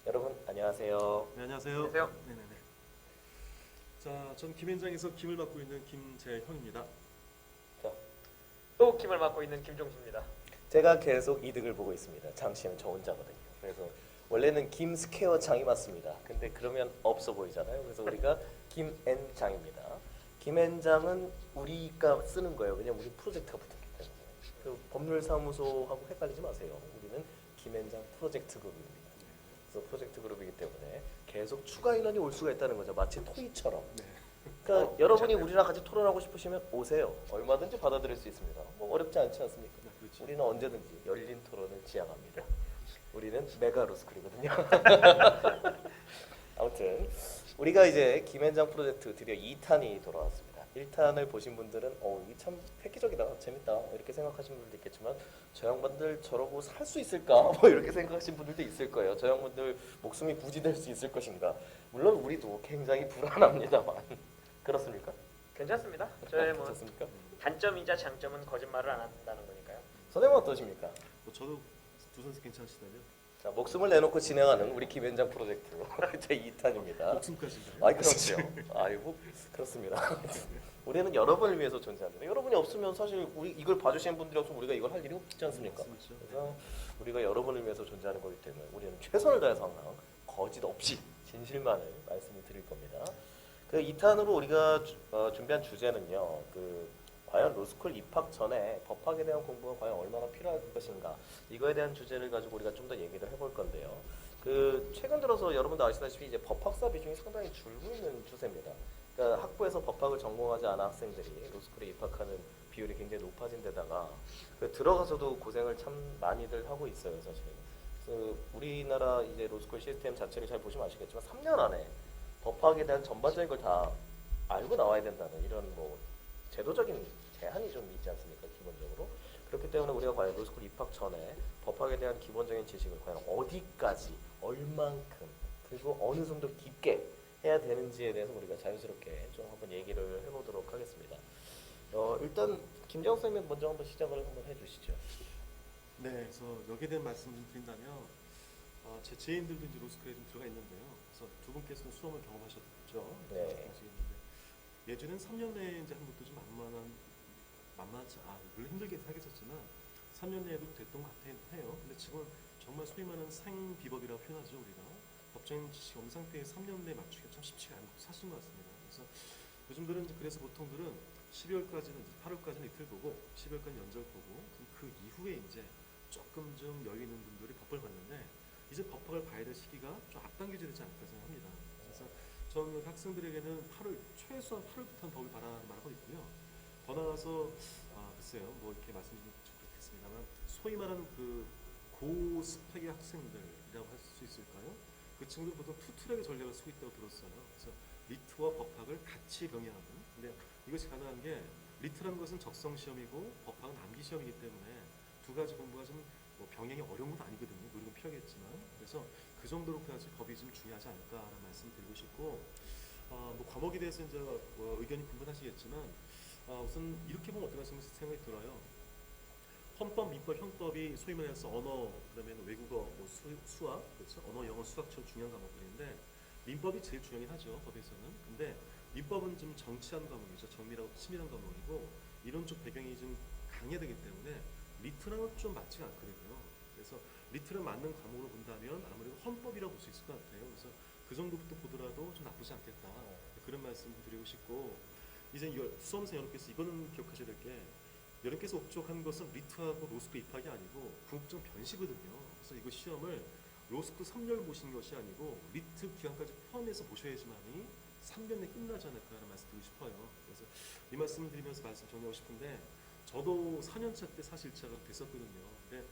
여러분 안녕하세요. 네, 안녕하세요. 안녕하세요. 네네네. 자, 전 김현장에서 김을 맡고 있는 김재형입니다. 자, 또 김을 맡고 있는 김종수입니다. 제가 계속 이득을 보고 있습니다. 장씨는 저 혼자거든요. 그래서 원래는 김스퀘어 장이 맞습니다. 근데 그러면 없어 보이잖아요. 그래서 우리가 김N 장입니다. 김N 장은 우리가 쓰는 거예요. 왜냐면 우리 프로젝트가 붙었기 때문에. 그 법률사무소하고 헷갈리지 마세요. 우리는 김N 장 프로젝트 그룹입니다. 그래서 프로젝트 그룹이기 때문에 계속 추가 인원이 올 수가 있다는 거죠. 마치 토이처럼. 네. 그러니까 여러분이 우리랑 같이 토론하고 싶으시면 오세요. 얼마든지 받아들일 수 있습니다. 뭐 어렵지 않지 않습니까? 네, 그렇죠. 우리는 언제든지 열린 토론을 지향합니다. 우리는 메가로스쿨이거든요. 아무튼 우리가 이제 김현장 프로젝트 드디어 2탄이 돌아왔습니다. 1탄을 보신 분들은 이게 참 획기적이다, 재밌다 이렇게 생각하시는 분들도 있겠지만 저 양반들 저러고 살 수 있을까? 뭐 이렇게 생각하시는 분들도 있을 거예요. 저 양반들 목숨이 부지될 수 있을 것인가? 물론 우리도 굉장히 불안합니다만 그렇습니까? 괜찮습니다. 저의 뭐 괜찮습니까? 단점이자 장점은 거짓말을 안 한다는 거니까요. 선생님은 어떠십니까? 저도 두 선수 괜찮으시다면 자, 목숨을 내놓고 진행하는 우리 김현장 프로젝트 제 2탄입니다. 목숨까지인가요? 아이 그렇죠. 아이고 그렇습니다. 우리는 여러분을 위해서 존재하는데 여러분이 없으면 사실 우리 이걸 봐주시는 분들이 없으면 우리가 이걸 할 일이 없지 않습니까? 맞습니다. 그래서 우리가 여러분을 위해서 존재하는 거기 때문에 우리는 최선을 다해서 항상 거짓 없이 진실만을 말씀을 드릴 겁니다. 그 2탄으로 우리가 준비한 주제는요. 과연 로스쿨 입학 전에 법학에 대한 공부가 과연 얼마나 필요할 것인가 이거에 대한 주제를 가지고 우리가 좀 더 얘기를 해볼 건데요. 최근 들어서 여러분도 아시다시피 이제 법학사 비중이 상당히 줄고 있는 추세입니다. 그러니까 학부에서 법학을 전공하지 않은 학생들이 로스쿨에 입학하는 비율이 굉장히 높아진 데다가 들어가서도 고생을 참 많이들 하고 있어요, 사실. 그래서 우리나라 이제 로스쿨 시스템 자체를 잘 보시면 아시겠지만 3년 안에 법학에 대한 전반적인 걸 다 알고 나와야 된다는 이런 뭐 제도적인 제한이 좀 있지 않습니까, 기본적으로. 그렇기 때문에 우리가 과연 로스쿨 입학 전에 법학에 대한 기본적인 지식을 과연 어디까지, 얼만큼, 그리고 어느 정도 깊게 해야 되는지에 대해서 우리가 자연스럽게 좀 한번 얘기를 해보도록 하겠습니다. 일단 김재형 선생님 먼저 한번 시작을 한번 해주시죠. 네, 그래서 여기에 대한 말씀 좀 드린다면 제 지인들도 이제 로스쿨에 좀 들어가 있는데요. 그래서 두 분께서는 수험을 경험하셨죠. 네. 예전엔 3년 내에 이제 한 것도 좀 만만하지 물론 힘들게 하겠었지만 3년 내에도 됐던 것 같아요. 근데 지금 정말 소위 말하는 생비법이라고 표현하죠, 우리가. 법적인 지식 없는 상태에서 3년 내에 맞추기가 참 쉽지가 않은 사실인 것 같습니다. 그래서 요즘들은 이제 그래서 보통들은 12월까지는 8월까지는 이틀 보고 12월까지 연절 보고 그 이후에 이제 조금 좀 여유 있는 분들이 법을 봤는데 이제 법학을 봐야 될 시기가 좀 앞당겨져야 되지 않을까 생각합니다. 그래서 저는 학생들에게는 최소한 8월부터는 법을 봐라는 말을 하고 있고요. 더 나아가서 글쎄요, 뭐 이렇게 말씀드리면 좀 그렇겠습니다만 소위 말하는 고스펙의 학생들이라고 할 수 있을까요? 그 친구들 보통 투트랙의 전략을 쓰고 있다고 들었어요. 그래서 리트와 법학을 같이 병행하는. 근데 이것이 가능한 게 리트라는 것은 적성 시험이고 법학은 암기 시험이기 때문에 두 가지 공부가 좀 뭐 병행이 어려운 건 아니거든요. 노력은 필요하겠지만 그래서 그 정도로까지 법이 좀 중요하지 않을까라는 말씀 드리고 싶고 뭐 과목에 대해서 이제 의견이 분분하시겠지만 우선 이렇게 보면 어떨까 생각이 들어요. 헌법, 민법, 형법이 소위 말해서 언어, 그다음에 외국어, 뭐 수학, 그렇죠? 언어, 영어, 수학처럼 중요한 과목들인데 민법이 제일 중요하긴 하죠, 법에서는. 근데 민법은 좀 정치한 과목이죠. 정밀하고 치밀한 과목이고 이론적 배경이 좀 강해야 되기 때문에 리트랑은 좀 맞지가 않거든요. 그래서 리트를 맞는 과목으로 본다면 아무래도 헌법이라고 볼 수 있을 것 같아요. 그래서 그 정도부터 보더라도 좀 나쁘지 않겠다. 그런 말씀 드리고 싶고 이제 수험생 여러분께서 이거는 기억하셔야 될 게 여러분께서 옵족한 것은 리트하고 로스쿨 입학이 아니고 궁극적 변시거든요. 그래서 이거 시험을 로스쿨 3년 보시는 것이 아니고 리트 기간까지 포함해서 보셔야지만이 3년 내에 끝나지 않을까라는 말씀 드리고 싶어요. 그래서 이 말씀을 드리면서 말씀 정리하고 싶은데 저도 4년차 때 사실 입사가 됐었거든요. 근데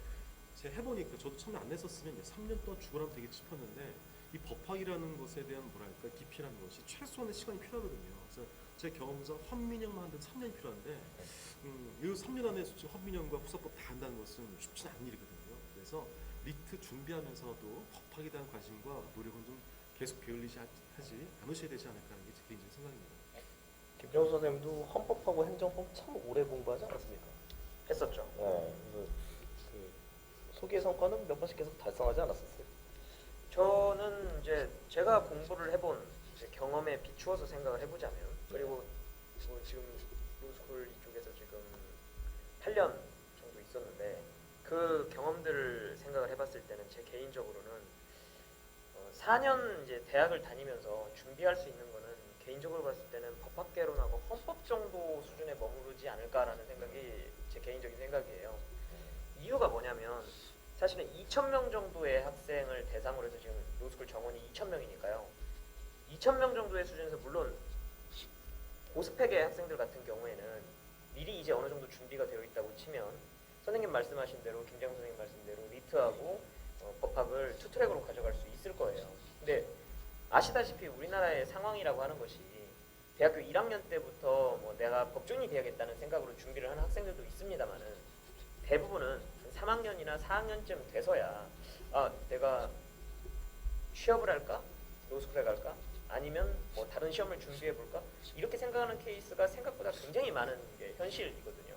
제가 해보니까 저도 처음에 안 냈었으면 3년 동안 죽어라면 되겠지 싶었는데 이 법학이라는 것에 대한 뭐랄까 깊이라는 것이 최소한의 시간이 필요하거든요. 그래서 제 경험상 헌민형만 하는데 3년이 필요한데 이 3년 안에 솔직히 헌민형과 후사법 다 한다는 것은 쉽지 않은 일이거든요. 그래서 리트 준비하면서도 법학에 대한 관심과 노력은 좀 계속 게을리지 하지 않으셔야 되지 않을까 하는 게 제 개인적인 생각입니다. 김정수 선생님도 헌법하고 행정법 참 오래 공부하지 않았습니까? 했었죠. 네. 그래서 소기의 성과는 몇 번씩 계속 달성하지 않았었어요? 저는 제가 공부를 해본 이제 경험에 비추어서 생각을 해보자면 그리고 뭐 지금 로스쿨 이쪽에서 지금 8년 정도 있었는데 그 경험들을 생각을 해봤을 때는 제 개인적으로는 4년 이제 대학을 다니면서 준비할 수 있는 거는 개인적으로 봤을 때는 법학개론하고 헌법 정도 수준에 머무르지 않을까라는 생각이 제 개인적인 생각이에요. 이유가 뭐냐면 사실은 2,000명 정도의 학생을 대상으로 해서 지금 로스쿨 정원이 2,000명이니까요. 2,000명 정도의 수준에서 물론 고스펙의 학생들 같은 경우에는 미리 이제 어느 정도 준비가 되어 있다고 치면 선생님 말씀하신 대로 김장 선생님 말씀대로 리트하고 법학을 투트랙으로 가져갈 수 있을 거예요. 근데 아시다시피 우리나라의 상황이라고 하는 것이 대학교 1학년 때부터 뭐 내가 법조인이 되야겠다는 생각으로 준비를 하는 학생들도 있습니다만은 대부분은 3학년이나 4학년쯤 돼서야 내가 취업을 할까? 로스쿨에 갈까? 아니면 뭐 다른 시험을 준비해 볼까? 이렇게 생각하는 케이스가 생각보다 굉장히 많은 게 현실이거든요.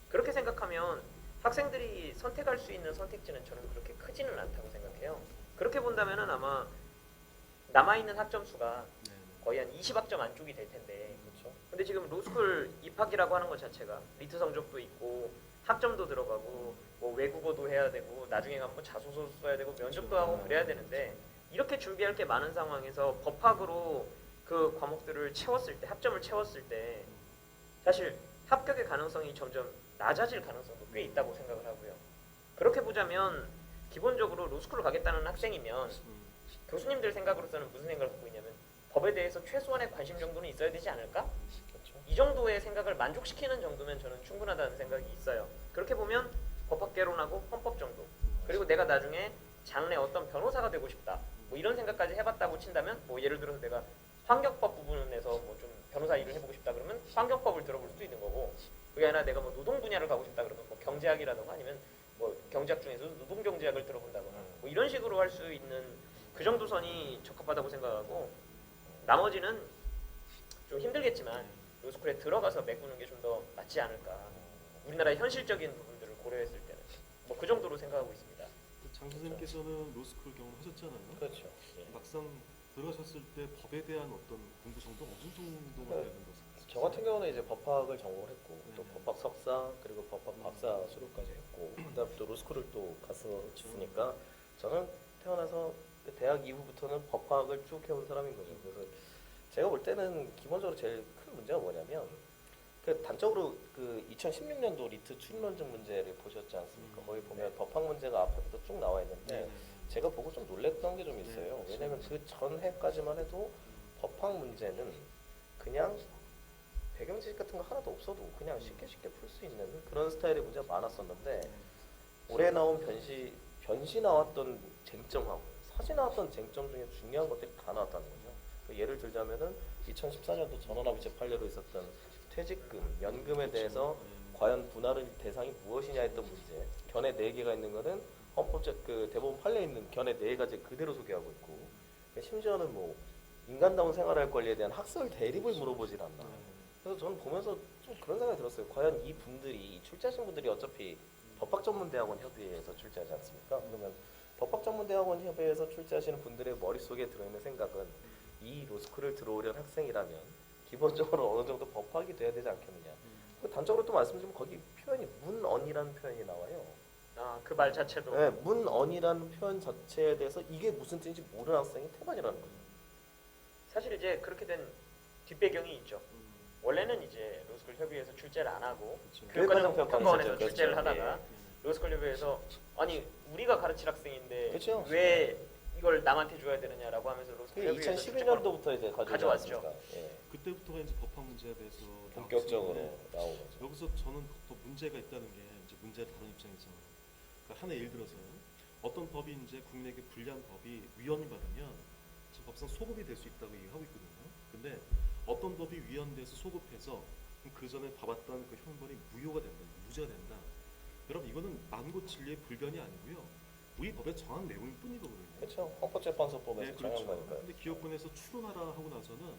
그렇게 생각하면 학생들이 선택할 수 있는 선택지는 저는 그렇게 크지는 않다고 생각해요. 그렇게 본다면은 아마 남아있는 학점 수가 네. 거의 한 20학점 안쪽이 될 텐데 그렇죠. 근데 지금 로스쿨 입학이라고 하는 것 자체가 리트 성적도 있고 학점도 들어가고 뭐 외국어도 해야 되고 나중에 가면 뭐 자소서 써야 되고 면접도 하고 그래야 되는데 이렇게 준비할 게 많은 상황에서 법학으로 그 과목들을 채웠을 때 학점을 채웠을 때 사실 합격의 가능성이 점점 낮아질 가능성도 꽤 있다고 생각을 하고요. 그렇게 보자면 기본적으로 로스쿨을 가겠다는 학생이면 교수님들 생각으로서는 무슨 생각을 갖고 있냐면 법에 대해서 최소한의 관심 정도는 있어야 되지 않을까? 그렇죠. 이 정도의 생각을 만족시키는 정도면 저는 충분하다는 생각이 있어요. 그렇게 보면 법학개론하고 헌법 정도 그리고 내가 나중에 장래 어떤 변호사가 되고 싶다 뭐 이런 생각까지 해봤다고 친다면 뭐 예를 들어서 내가 환경법 부분에서 뭐 좀 변호사 일을 해보고 싶다 그러면 환경법을 들어볼 수도 있는 거고 그게 아니라 내가 뭐 노동 분야를 가고 싶다 그러면 뭐 경제학이라든가 아니면 뭐 경제학 중에서 노동경제학을 들어본다거나 뭐 이런 식으로 할 수 있는 그 정도 선이 적합하다고 생각하고 나머지는 좀 힘들겠지만 로스쿨에 들어가서 메꾸는 게 좀 더 맞지 않을까. 우리나라의 현실적인 부분들을 고려했을 때는 뭐 그 정도로 생각하고 있습니다. 장 선생님께서는 로스쿨 경험하셨잖아요. 그렇죠. 예. 막상 들어가셨을 때 법에 대한 어떤 공부 정도 어느 정도가 네. 되는 것을 저 같은 경우는 이제 법학을 전공을 했고 또 네. 법학 석사 그리고 법학 박사 수료까지 했고 그다음 또 로스쿨을 또 갔었으니까 저는 태어나서 그 대학 이후부터는 법학을 쭉 해온 사람인 거죠. 그래서 제가 볼 때는 기본적으로 제일 큰 문제가 뭐냐면 그 단적으로 그 2016년도 리트 추진론증 문제를 보셨지 않습니까? 거기 보면 법학 문제가 앞에부터 쭉 나와 있는데 제가 보고 좀 놀랬던 게 좀 있어요. 네, 왜냐면 그 전해까지만 해도 법학 문제는 그냥 배경 지식 같은 거 하나도 없어도 그냥 쉽게 풀 수 있는 그런 스타일의 문제가 많았었는데 올해 나온 변시 나왔던 쟁점하고 사지 나왔던 쟁점 중에 중요한 것들이 다 나왔다는 거죠. 그 예를 들자면은 2014년도 전원합의 제8례로 있었던 퇴직금, 연금에 대해서 과연 분할의 대상이 무엇이냐 했던 문제. 견해 4개가 있는 거는 헌법적 그 대법원 판례에 있는 견해 4가지 그대로 소개하고 있고 심지어는 뭐 인간다운 생활할 권리에 대한 학설 대립을 물어보질 않나. 그래서 저는 보면서 좀 그런 생각이 들었어요. 과연 이 분들이 출제하신 분들이 어차피 법학전문대학원 협의회에서 출제하지 않습니까? 그러면 법학전문대학원 협의회에서 출제하시는 분들의 머릿속에 들어있는 생각은 이 로스쿨을 들어오려는 학생이라면 기본적으로 어느 정도 법학이 돼야 되지 않겠느냐. 단적으로 또 말씀드리면 거기 표현이 문언이라는 표현이 나와요. 그 말 자체도 네, 문언이라는 표현 자체에 대해서 이게 무슨 뜻인지 모르는 학생이 태반이라는 거죠. 사실 이제 그렇게 된 뒷배경이 있죠. 원래는 이제 로스쿨 협의회에서 출제를 안 하고 교육과정 평가원에서 그렇죠. 출제를 그렇죠. 하다가 로스쿨 협의회에서 아니 우리가 가르칠 학생인데 그렇죠. 왜 이걸 남한테 줘야 되느냐라고 하면서 로스쿨 그게 협의회에서 2012년도부터 이제 가져왔죠. 예. 그때부터가 이제 법학 문제에 대해서 본격적으로 나왔었는데 나온 거죠. 여기서 저는 더 문제가 있다는 게 이제 문제를 다른 입장에서 그러니까 하나 예를 들어서 어떤 법이 이제 국민에게 불리한 법이 위헌을 받으면 지금 법상 소급이 될 수 있다고 얘기하고 있거든요. 근데 어떤 법이 위헌돼서 소급해서 그 전에 봐봤던 그 형벌이 무효가 된다, 무죄가 된다. 여러분 이거는 만고 진리의 불변이 아니고요. 우리 법에 정한 내용일 뿐이거든요. 그렇죠. 헌법재판소법에서 네, 정한 그렇죠. 거니까요. 근데 기업권에서 추론하라 하고 나서는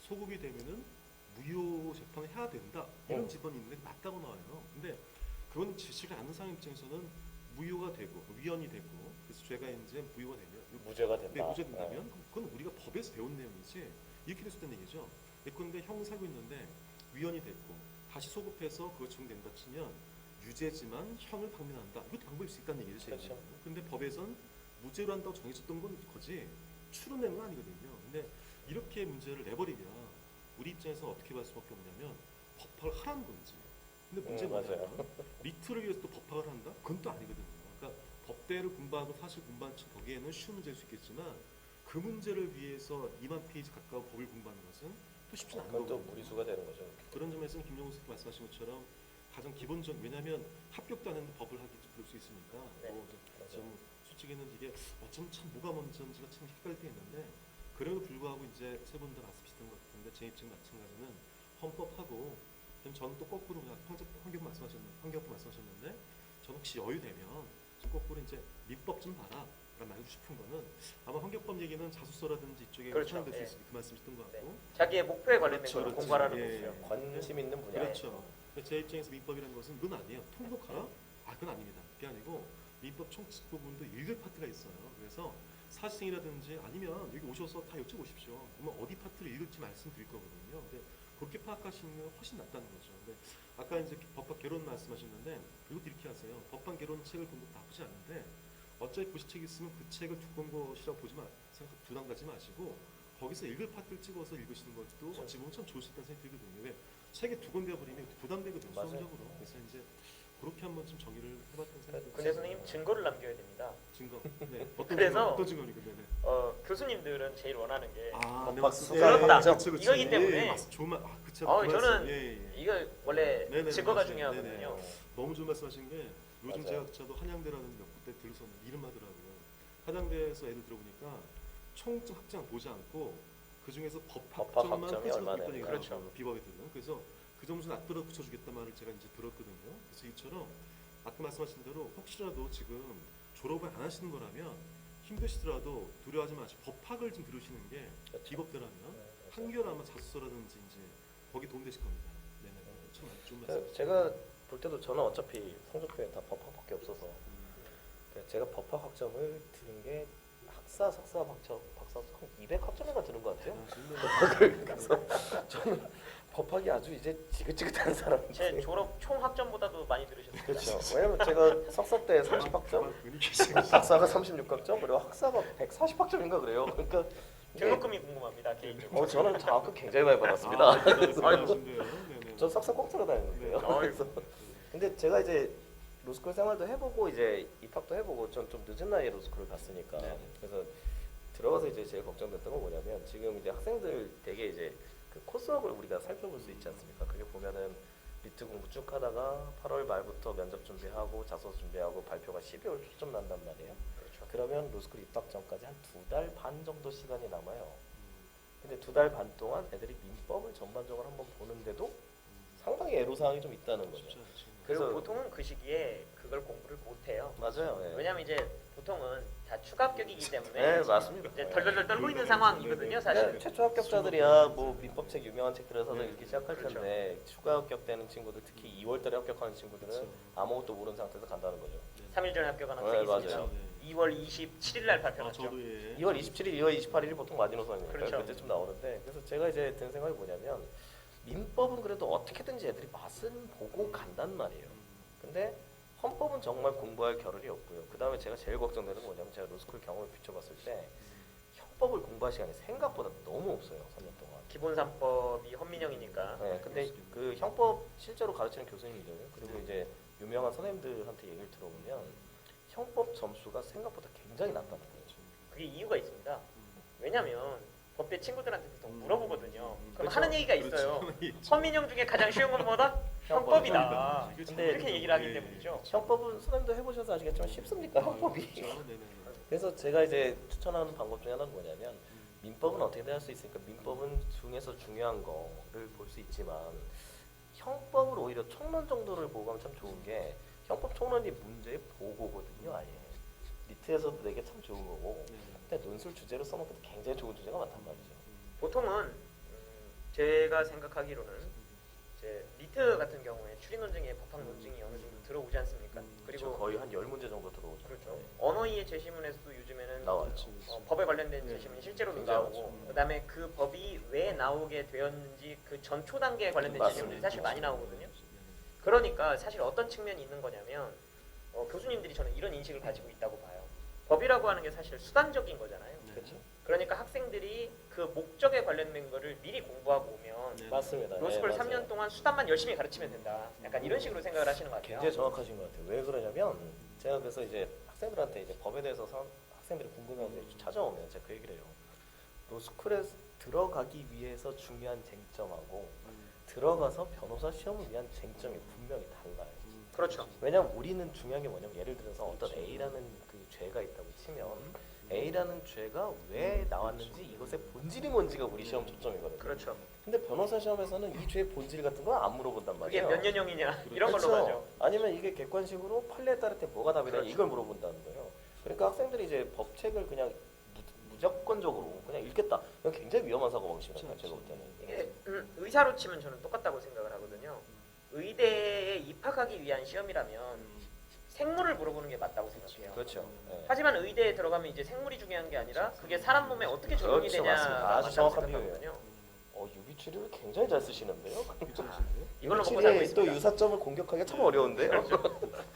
소급이 되면은 무효 재판을 해야 된다 이런 집안이 있는데 맞다고 나와요. 근데 그건 지식을 아는 사람 입장에서는 무효가 되고 위헌이 되고 그래서 죄가 이제 무효가 되면 무죄가 된다. 네, 무죄 된다면 그건 우리가 법에서 배운 내용이지 이렇게 됐었다는 얘기죠. 예컨대 형 살고 있는데 위헌이 됐고 다시 소급해서 그거 적용된다 치면 유죄지만 형을 방면한다. 이것도 방법일 수 있다는 얘기죠. 그렇죠. 근데 법에선 무죄로 한다고 정해졌던 건 거지 추론된 건 아니거든요. 근데 이렇게 문제를 내버리면 우리 입장에서 어떻게 볼 수밖에 없냐면 법학을 하라는 건지. 근데 문제는 맞아요. 뭐냐면 리트를 위해서 또 법학을 한다? 그건 또 아니거든요. 그러니까 법대를 공부하고 사실 공부한 척 보기에는 쉬운 문제일 수 있겠지만 그 문제를 위해서 2만 페이지 가까운 법을 공부하는 것은 또 쉽지 않은 그건 또 거거든요. 무리수가 되는 거죠. 그런 점에서는 김종국 선생님 말씀하신 것처럼 가장 기본적 왜냐하면 합격도 안 했는데 법을 하기 그럴 수 있으니까 네. 좀 솔직히는 이게 어쩜 참 뭐가 먼저인지가 참 헷갈릴 때 있는데 그래도 불구하고 이제 세 분 다 말씀하셨던 것 같은데 제 입장 마찬가지는 헌법하고 저는 또 거꾸로 환경부 말씀하셨는데 저는 혹시 여유되면 좀 거꾸로 이제 민법 좀 봐라 라고 말하고 싶은 거는 아마 환경법 얘기는 자소서라든지 이쪽에 그렇죠. 사용될 수 예. 있으니까 그 말씀이셨던 것 같고 자기의 목표에 관련된 그렇죠, 걸 그렇죠. 공부하라는 예, 거고요. 예. 관심 있는 분야. 그렇죠. 제 입장에서 민법이라는 것은 그건 아니에요. 통독하라? 아 그건 아닙니다. 그게 아니고 민법 총 부분도 읽을 파트가 있어요. 그래서 사실이라든지 아니면 여기 오셔서 다 여쭤보십시오. 그러면 어디 파트를 읽을지 말씀드릴 거거든요. 근데 그렇게 파악하시는 게 훨씬 낫다는 거죠. 근데 아까 이제 법학 개론 말씀하셨는데 이것도 이렇게 하세요. 법학 개론 책을 본 것도 나쁘지 않은데 어차피 보실 책이 있으면 그 책을 두꺼운 것이라고 생각 부담 가지 마시고 거기서 읽을 파트를 찍어서 읽으시는 것도 어찌 보면 참 좋을 수 있다는 생각이 들거든요. 왜 책에 두 권 되어버리면 부담되거든요. 맞아요. 수험적으로. 그래서 이제 그렇게 한번 좀 정의를 해봤던 생각이 근데 선생님 증거를 남겨야 됩니다. 증거. 네. 어떤 그래서 증거, 어떤 증거니까 네네. 교수님들은 제일 원하는 게 아, 법학 수가 그쵸, 그쵸. 이거기 때문에 좋은 말. 아, 그쵸. 저는 예, 예. 이거 원래 네네, 증거가 맞아요. 중요하거든요. 네네. 너무 좋은 말씀하신 게 요즘 맞아요. 저도 한양대라는 몇 군데 들어서 이름 하더라고요. 한양대에서 애들 들어보니까 총 학장 보지 않고 그 중에서 법학 법학점만 학점이 끄집어 얼마나 줬다는 얘기가 그렇죠. 나오더라고요. 비법애들은. 그래서 그 점수 낮더라도 붙여주겠다는 말을 제가 이제 들었거든요. 그래서 이처럼 아까 말씀하신 대로 혹시라도 지금 졸업을 안 하시는 거라면 힘드시더라도 두려워하지 마시고 법학을 좀 들으시는 게 그렇죠. 비법대라면 맞아요. 한결 아마 자소서라든지 이제 거기 도움되실 겁니다. 네네. 참 좋은 말씀. 제가 볼 때도 저는 어차피 성적표에 다 법학밖에 없어서 제가 법학 학점을 드는 게 학사, 석사, 박사 한 200학점인가 드는 것 같아요. 그래서 저는 법학이 아주 이제 지긋지긋한 사람인데. 제 졸업 총 학점보다도 많이 들으셨어요. 그렇죠. 왜냐면 제가 석사 때 30학점, 박사가 36학점, 그리고 학사가 140학점인가 그래요. 그러니까 이게 등록금이 궁금합니다 개인적으로. 저는 장학금 굉장히 많이 받았습니다. 전 석사 공짜로 다녔는데요. 네. 그래서 근데 제가 이제 로스쿨 생활도 해보고 이제 입학도 해보고 전 좀 늦은 나이에 로스쿨을 갔으니까 네. 그래서 들어가서 이제 제일 걱정됐던 건 뭐냐면 지금 이제 학생들 되게 이제 그 코스웍을 우리가 살펴볼 수 있지 않습니까? 그게 보면은 리트 공부 쭉 하다가 8월 말부터 면접 준비하고 자소서 준비하고 발표가 12월 초쯤 난단 말이에요. 그렇죠. 그러면 로스쿨 입학 전까지 한 2달 반 정도 시간이 남아요. 근데 2달 반 동안 애들이 민법을 전반적으로 한번 보는데도 상당히 애로사항이 좀 있다는 거죠. 그리고 그래서- 보통은 그 시기에 그걸 공부를 못해요. 맞아요. 예. 왜냐면 이제 보통은 다 추가 합격이기 때문에 네, 맞습니다. 이제 덜덜덜 떨고 있는 상황이거든요, 사실. 네, 최초 합격자들이야 뭐 민법책 유명한 책들을 사서 읽기 시작할 그렇죠. 텐데 추가 합격되는 친구들 특히 2월달에 합격하는 친구들은 그렇죠. 아무것도 모르는 상태에서 간다는 거죠. 3일 전에 합격한 네, 학생이 맞아요. 있습니다. 2월 27일 날 발표났죠. 저도 예. 2월 27일, 2월 28일이 보통 마지노선이니까 그렇죠. 그때쯤 나오는데 그래서 제가 이제 든 생각이 뭐냐면 민법은 그래도 어떻게든지 애들이 맛은 보고 간단 말이에요. 근데 헌법은 정말 공부할 겨를이 없고요. 그 다음에 제가 제일 걱정되는 건 뭐냐면 제가 로스쿨 경험을 비춰봤을 때 형법을 공부할 시간이 생각보다 너무 없어요. 3년 동안. 기본 3법이 헌민형이니까. 네, 근데 그 형법 실제로 가르치는 교수님들 그리고 이제 유명한 선생님들한테 얘기를 들어보면 형법 점수가 생각보다 굉장히 낮다는 거예요. 그게 이유가 있습니다. 왜냐면 법대 친구들한테 보통 물어보거든요. 그럼 그렇죠. 하는 얘기가 있어요. 헌민형 중에 가장 쉬운 건 뭐다? 형법이다. 근데 이렇게 얘기를 하기 때문이죠. 형법은 선생님도 해보셔서 아시겠지만 쉽습니까? 형법이. 그렇죠. 네네. 그래서 제가 이제 추천하는 방법 중에 하나는 뭐냐면 민법은 어떻게든 할 수 있으니까 민법은 중에서 중요한 거를 볼 수 있지만 형법을 오히려 총론 정도를 보고 가면 참 좋은 게 형법 총론이 문제의 보고거든요. 아예 리트에서도 되게 참 좋은 거고 근데 논술 주제로 써먹기도 굉장히 좋은 주제가 많단 말이죠. 보통은 제가 생각하기로는 이제 니트 같은 경우에 추리 논증에 법학 논증이 어느 정도 들어오지 않습니까? 그리고 그리고 거의 한 10문제 정도 들어오죠. 그렇죠. 네. 언어이해 제시문에서도 요즘에는 나와요. 그렇죠, 그렇죠. 법에 관련된 네. 제시문이 실제로도 굉장히 나오고 많죠. 그다음에 그 법이 왜 나오게 되었는지 그 전초 단계에 관련된 맞습니다. 제시문들이 사실 많이 나오거든요. 네. 그러니까 사실 어떤 측면이 있는 거냐면 교수님들이 저는 이런 인식을 가지고 있다고 봐요. 법이라고 하는 게 사실 수단적인 거잖아요. 네. 그렇죠. 그러니까 학생들이 그 목적에 관련된 거를 미리 공부하고 오면 네. 맞습니다. 로스쿨 네, 3년 동안 수단만 열심히 가르치면 된다. 약간 이런 식으로 생각을 하시는 것 같아요. 굉장히 정확하신 것 같아요. 왜 그러냐면 제가 그래서 이제 학생들한테 이제 법에 대해서 학생들이 궁금해서 이제 찾아오면 제가 그 얘기를 해요. 로스쿨에 들어가기 위해서 중요한 쟁점하고 들어가서 변호사 시험을 위한 쟁점이 분명히 달라요. 그렇죠. 왜냐면 우리는 중요한 게 뭐냐면 예를 들어서 어떤 A라는 그 죄가 있다고 치면 A라는 죄가 왜 나왔는지 이것의 본질이 뭔지가 우리 시험 초점이거든요. 그렇죠. 근데 변호사 시험에서는 이 죄의 본질 같은 건 안 물어본단 그게 말이에요. 몇 년형이냐 이런 걸로 그렇죠. 가죠. 아니면 이게 객관식으로 판례에 따를 때 뭐가 답이냐 그렇죠. 이걸 물어본다는 거예요. 그러니까 학생들이 이제 법책을 그냥 무조건적으로 그냥 읽겠다. 이건 굉장히 위험한 사고방식이라고 그렇죠. 제가 볼 때는. 이게 의사로 치면 저는 똑같다고 생각을 하거든요. 의대에 입학하기 위한 시험이라면 생물을 물어보는 게 맞다고 생각해요. 그렇죠. 네. 하지만 의대에 들어가면 이제 생물이 중요한 게 아니라 그게 사람 몸에 어떻게 적용이 그렇죠, 되냐가 맞습니다. 아주 맞다고 정확한 생각하거든요. 유비추리를 굉장히 잘 쓰시는데요. 괜찮으신데요? 이걸로 먹고 살고 유비추리의 또 있습니다. 유사점을 공격하기가 참 어려운데요.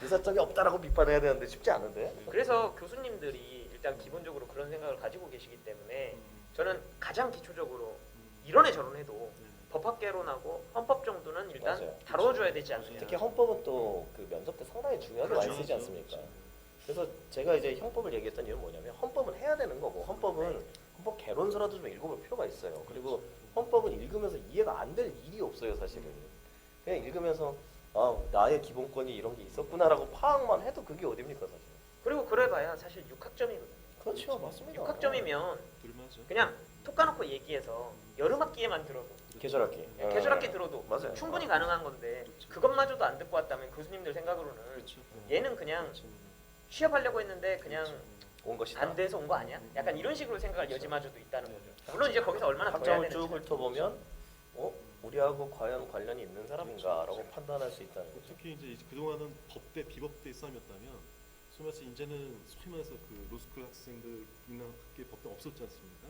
유사점이 없다라고 비판해야 되는데 쉽지 않은데. 그래서 교수님들이 일단 기본적으로 그런 생각을 가지고 계시기 때문에 저는 가장 기초적으로 이런 애 저런 해도 법학개론하고 헌법 정도는 일단 맞아요. 다뤄줘야 되지 않느냐. 특히 헌법은 또 그 면접 때 상당히 중요하게 그렇죠. 많이 쓰지 않습니까? 그래서 제가 이제 형법을 얘기했던 이유는 뭐냐면 헌법은 해야 되는 거고 헌법 개론서라도 좀 읽어볼 필요가 있어요. 그리고 헌법은 읽으면서 이해가 안 될 일이 없어요, 사실은. 그냥 읽으면서 아 나의 기본권이 이런 게 있었구나라고 파악만 해도 그게 어딥니까, 사실. 그리고 그래봐야 사실 6학점이거든요. 그렇죠, 맞습니다. 6학점이면 둘맞죠. 그냥 톡 까놓고 얘기해서 여름 학기에만 들어도 계절학기. 계절학기 들어도 맞아요. 충분히 가능한 건데 그것마저도 안 듣고 왔다면 교수님들 생각으로는 그렇죠. 얘는 그냥 취업하려고 했는데 그냥 온 것이다. 안 돼서 온 거 아니야? 약간 이런 식으로 생각할 여지마저도 있다는 거죠. 물론 이제 거기서 얼마나 더 해야 학점을 되는지. 쭉 훑어보면 우리하고 과연 관련이 있는 사람인가라고 판단할 수 있다는 거죠. 특히 이제 그동안은 법대 비법대 싸움이었다면 소위 말해서 이제는 소위 말해서 그 로스쿨 학생들 있는 학교에 법대 없었지 않습니까?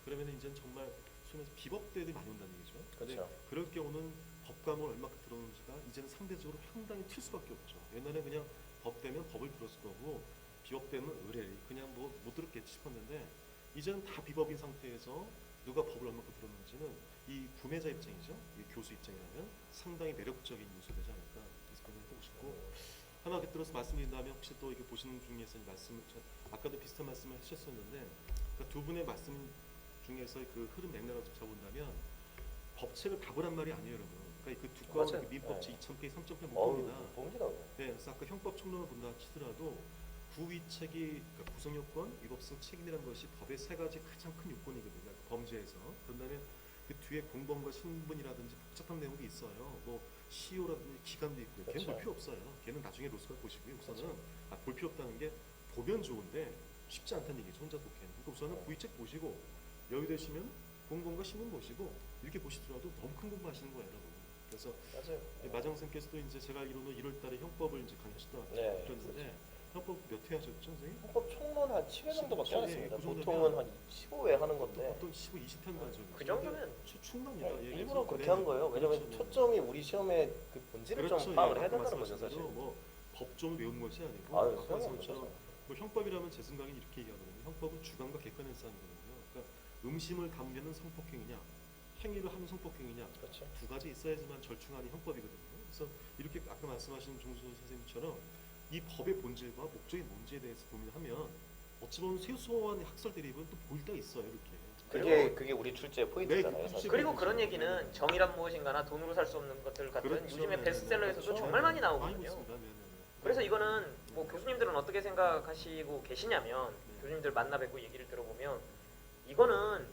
그러면 이제는 정말 소위 말해서 비법대들이 많이 온다는 얘기죠. 근데 그렇죠. 그럴 경우는 법과목을 얼마큼 들어오는지가 이제는 상대적으로 상당히 튈 수밖에 없죠. 옛날에 그냥 법대면 법을 들었을 거고 비법대면 의뢰 그냥 뭐 못 들었겠지 싶었는데 이제는 다 비법인 상태에서 누가 법을 얼마큼 들었는지는 이 구매자 입장이죠. 이 교수 입장이라면 상당히 매력적인 요소 되지 않을까 그래서 생각해보고 싶고 하나 곁들여서 말씀드린다면 혹시 또 이게 보시는 중에서 말씀을 아까도 비슷한 말씀을 하셨었는데 그러니까 두 분의 말씀 중에서 그 흐름 맥락을 잡아본다면 법책을 다 보란 말이 아니에요, 여러분. 그러니까 그 두꺼운 맞아요. 그 민법책 네. 2,000페이지, 3,000페이지 못 어우, 봅니다. 봅니다. 네, 그래서 아까 형법 총론을 본다 치더라도 구위책이 그러니까 구성요건, 위법성, 책임이라는 것이 법의 세 가지 가장 큰 요건이거든요. 그러니까 범죄에서. 그런다면 그 뒤에 공범과 신분이라든지 복잡한 내용도 있어요. 뭐 시효라든지 기간도 있고요. 걔는 그렇죠. 볼 필요 없어요. 걔는 나중에 로스쿨 보시고요. 우선은 그렇죠. 볼 필요 없다는 게 보면 좋은데 쉽지 않다는 얘기죠. 혼자 독해는. 그러니까 우선은 네. 구위책 보시고 여유 되시면 공범과 신분 보시고 이렇게 보시더라도 너무 큰 공부하시는 거예요, 여러분. 그래서 맞아요. 마정 선생님께서도 이제 제가 알기로는 1월달에 형법을 이제 강의하셨다 네. 그랬는데 형법 몇 회 하셨죠, 선생님? 헌법 총론 한 10회 정도밖에 안 했습니다. 그 정도면 보통은 한 15회 하는 건데 보통 15, 20편 가죠. 그 정도면 충분합니다. 예, 일부러 그래서 그렇게 네. 한 거예요. 왜냐면 그렇죠. 초점이 우리 시험의 그 본질을 그렇죠. 좀 파악을 예, 해야 아까 된다는 거죠, 말씀하신 사실. 대로 뭐 법조문 외우는 것이 아니고 아유, 아까 소용이 말씀처럼 없는 거죠. 뭐 형법이라면 제 생각엔 이렇게 얘기하거든요. 형법은 주관과 객관의 싸움이거든요. 그러니까 음심을 담으면 성폭행이냐, 행위를 하면 성폭행이냐 그렇죠. 두 가지 있어야지만 절충하는 형법이거든요. 그래서 이렇게 아까 말씀하신 종수 선생님처럼 이 법의 본질과 목적이 뭔지에 대해서 고민하면 어찌 보면 최소한 학설 대립은 또 보일 때가 있어요, 이렇게. 그게 우리 출제의 포인트잖아요, 네, 사실. 그리고 그런 얘기는 정의란 무엇인가나 돈으로 살 수 없는 것들 같은 그렇죠. 요즘에 네, 베스트셀러에서도 그렇죠. 정말 많이 많이 나오거든요. 보습니다. 네, 네, 네. 그래서 이거는 뭐 교수님들은 어떻게 생각하시고 계시냐면 네. 교수님들 만나 뵙고 얘기를 들어보면 이거는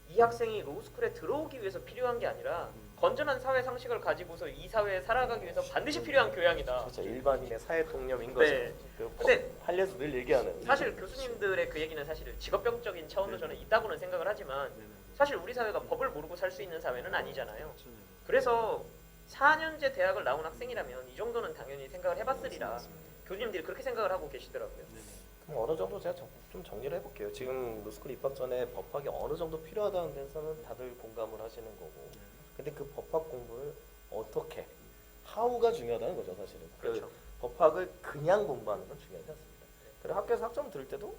이 학생이 로스쿨에 들어오기 위해서 필요한 게 아니라 건전한 사회 상식을 가지고서 이 사회에 살아가기 위해서 반드시 필요한 교양이다. 그렇죠. 일반인의 사회 통념인 네. 거죠. 그 근데 할리에서 늘 얘기하는. 사실 교수님들의 그 얘기는 사실 직업병적인 차원도 저는 있다고는 생각을 하지만 네, 네, 네. 사실 우리 사회가 법을 모르고 살 수 있는 사회는 아니잖아요. 그렇죠, 네. 그래서 4년제 대학을 나온 학생이라면 이 정도는 당연히 생각을 해봤으리라 교수님들이 그렇게 생각을 하고 계시더라고요. 네. 그럼 어느 정도 제가 좀 정리를 해볼게요. 지금 로스쿨 입학 전에 법학이 어느 정도 필요하다는 데서는 다들 공감을 하시는 거고, 네. 근데 그 법학 공부를 어떻게, 하우가 중요하다는 거죠, 사실은. 그렇죠. 법학을 그냥 공부하는 건 중요하지 않습니다. 그리고 학교에서 학점 들을 때도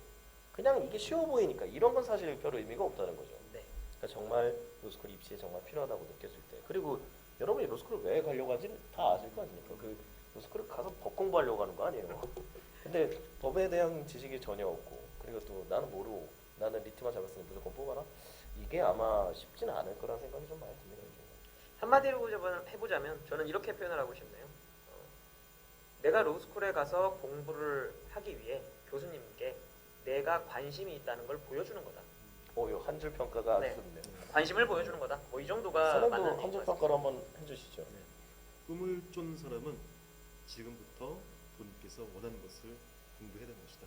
그냥 이게 쉬워 보이니까 이런 건 사실 별 의미가 없다는 거죠. 네. 그러니까 정말 로스쿨 입시에 정말 필요하다고 느꼈을 때, 그리고 여러분이 로스쿨을 왜 가려고 하는지 다 아실 거 아닙니까? 그 로스쿨을 가서 법 공부하려고 하는 거 아니에요. 근데 법에 대한 지식이 전혀 없고, 그리고 또 나는 모르고 나는 리트만 잡았으니 무조건 뽑아라. 이게 아마 쉽지는 않을 거라는 생각이 좀 많이 듭니다. 요즘. 한마디로 해보자면 저는 이렇게 표현을 하고 싶네요. 내가 로스쿨에 가서 공부를 하기 위해 교수님께 내가 관심이 있다는 걸 보여주는 거다. 요 한 줄 평가가 네. 아주 좋네요. 관심을 보여주는 거다. 뭐 이 정도가 선생님도 맞는 한 줄 얘기인 것 평가를 한번 해주시죠. 네. 꿈을 쫓는 사람은 지금부터 본인께서 원하는 것을 공부해야 되는 것이다.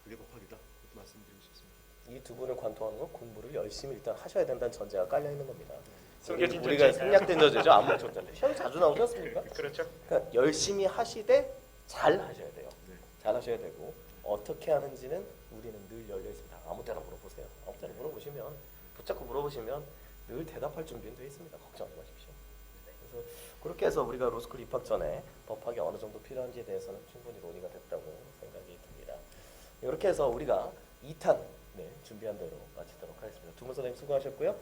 그게 법학이다. 이렇게 말씀드리고 싶습니다. 이 두 분을 관통하는 건 공부를 열심히 일단 하셔야 된다는 전제가 깔려 있는 겁니다. 숨겨진 우리가 존재인가요? 생략된 전제죠. 암묵 전제. 시험에 자주 나오지 않습니까? 그렇죠. 그러니까 열심히 하시되 잘 하셔야 돼요. 네. 잘 하셔야 되고 어떻게 하는지는 우리는 늘 열려 있습니다. 아무 때나 물어보세요. 아무 때나 물어보시면 붙잡고 물어보시면 늘 대답할 준비는 돼 있습니다. 걱정하지 마십시오. 그래서 그렇게 해서 우리가 로스쿨 입학 전에 법학이 어느 정도 필요한지에 대해서는 충분히 논의가 됐다고 생각이 듭니다. 이렇게 해서 우리가 2탄 준비한 대로 마치도록 하겠습니다. 두 분 선생님 수고하셨고요.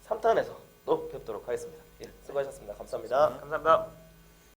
3탄에서 또 뵙도록 하겠습니다. 예, 수고하셨습니다. 감사합니다. 감사합니다.